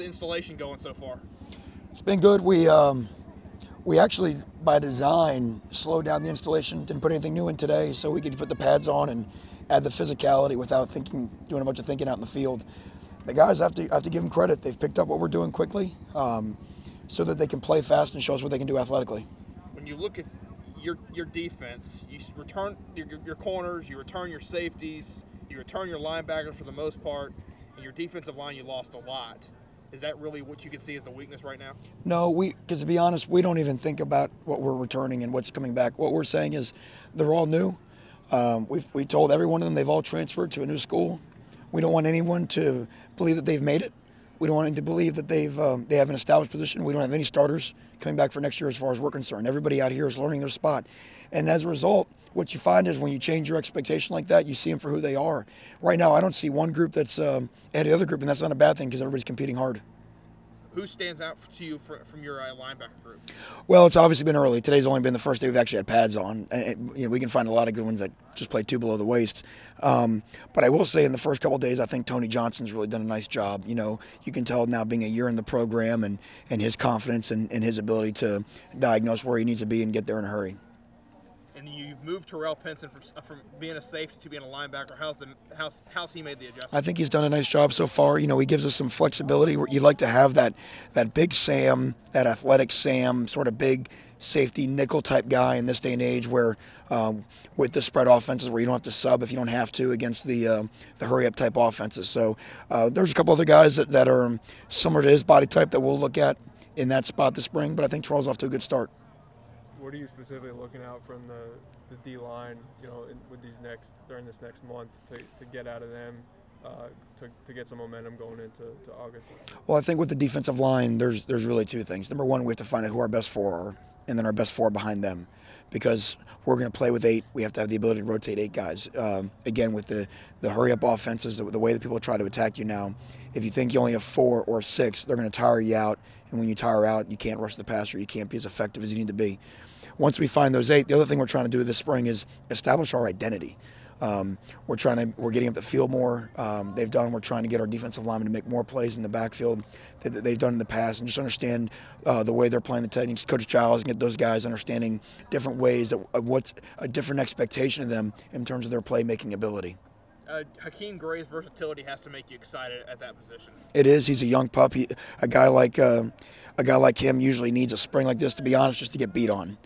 installation going so far? It's been good. We actually, by design, slowed down the installation, didn't put anything new in today, so we could put the pads on and add the physicality without doing a bunch of thinking out in the field. The guys have to give them credit. They've picked up what we're doing quickly, so that they can play fast and show us what they can do athletically. When you look at your defense, you return your corners, you return your safeties, you return your linebackers for the most part, and your defensive line you lost a lot. Is that really what you can see as the weakness right now? No, because to be honest, we don't even think about what we're returning and what's coming back. What we're saying is they're all new. We told every one of them they've all transferred to a new school. We don't want anyone to believe that they've made it. We don't want them to believe that they have an established position. We don't have any starters coming back for next year as far as we're concerned. Everybody out here is learning their spot. And as a result, what you find is when you change your expectation like that, you see them for who they are. Right now, I don't see one group that's ahead of the other group, and that's not a bad thing because everybody's competing hard. Who stands out to you from your linebacker group? Well, it's obviously been early. Today's only been the first day we've actually had pads on. And, we can find a lot of good ones that just play two below the waist. But I will say in the first couple of days, I think Tony Johnson's really done a nice job. You can tell now being a year in the program and his confidence and his ability to diagnose where he needs to be and get there in a hurry. And you've moved Terrell Pinson from being a safety to being a linebacker. How's he made the adjustment? I think he's done a nice job so far. He gives us some flexibility. You like to have that big Sam, that athletic Sam, sort of big safety nickel type guy in this day and age where with the spread offenses where you don't have to sub if you don't have to against the hurry up type offenses. So there's a couple other guys that are similar to his body type that we'll look at in that spot this spring, but I think Terrell's off to a good start. What are you specifically looking out from the D-line, with during this next month to get out of them, to get some momentum going into August? Well, I think with the defensive line, there's really two things. Number one, we have to find out who our best four are, and then our best four behind them, because we're going to play with 8. We have to have the ability to rotate 8 guys. Again, with the hurry-up offenses, the way that people try to attack you now, if you think you only have 4 or 6, they're going to tire you out, and when you tire out, you can't rush the passer, you can't be as effective as you need to be. Once we find those 8, the other thing we're trying to do this spring is establish our identity. We're getting up the field more. We're trying to get our defensive linemen to make more plays in the backfield that they've done in the past, and just understand the way they're playing the techniques. Coach Giles and get those guys understanding different ways what's a different expectation of them in terms of their playmaking ability. Hakeem Gray's versatility has to make you excited at that position. It is. He's a young pup. A guy like him usually needs a spring like this, to be honest, just to get beat on.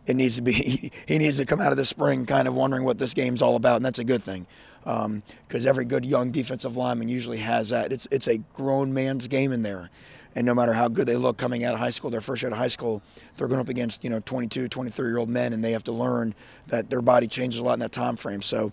It needs to be. He needs to come out of the spring kind of wondering what this game's all about, and that's a good thing, because every good young defensive lineman usually has that. It's a grown man's game in there, and no matter how good they look coming out of high school, their first year of high school, they're going up against 22, 23-year-old men, and they have to learn that their body changes a lot in that time frame. So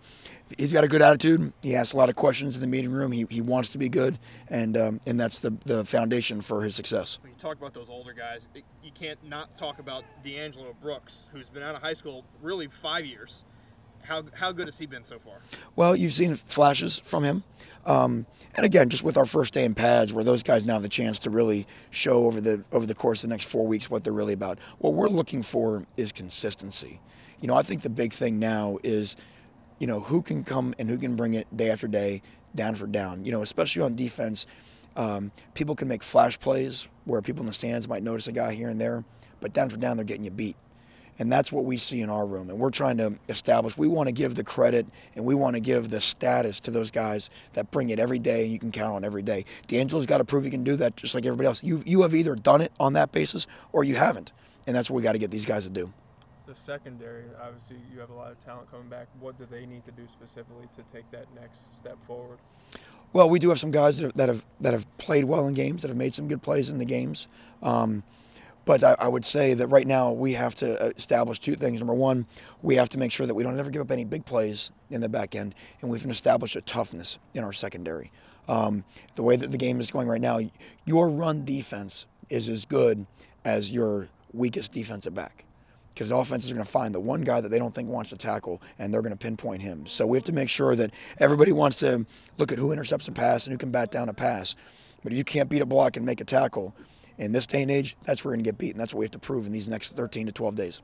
he's got a good attitude. He asks a lot of questions in the meeting room. He wants to be good, and that's the foundation for his success. When you talk about those older guys, you can't not talk about D'Angelo Brooks, who's been out of high school really 5 years. How good has he been so far? Well, you've seen flashes from him. And again, just with our first day in pads, where those guys now have the chance to really show over the course of the next 4 weeks what they're really about. What we're looking for is consistency. I think the big thing now is, who can come and who can bring it day after day, down for down. Especially on defense, people can make flash plays where people in the stands might notice a guy here and there, but down for down, they're getting you beat. And that's what we see in our room. And we're trying to establish, we want to give the credit and we want to give the status to those guys that bring it every day and you can count on every day. D'Angelo's got to prove he can do that just like everybody else. You have either done it on that basis or you haven't. And that's what we got to get these guys to do. The secondary, obviously you have a lot of talent coming back. What do they need to do specifically to take that next step forward? Well, we do have some guys that have played well in games, that have made some good plays in the games. But I would say that right now we have to establish 2 things. Number one, we have to make sure that we don't ever give up any big plays in the back end, and we can establish a toughness in our secondary. The way that the game is going right now, your run defense is as good as your weakest defensive back, because the offenses are going to find the one guy that they don't think wants to tackle, and they're going to pinpoint him. So we have to make sure that everybody wants to look at who intercepts a pass and who can bat down a pass. But if you can't beat a block and make a tackle, in this day and age, that's where we're going to get beat, and that's what we have to prove in these next 13 to 12 days.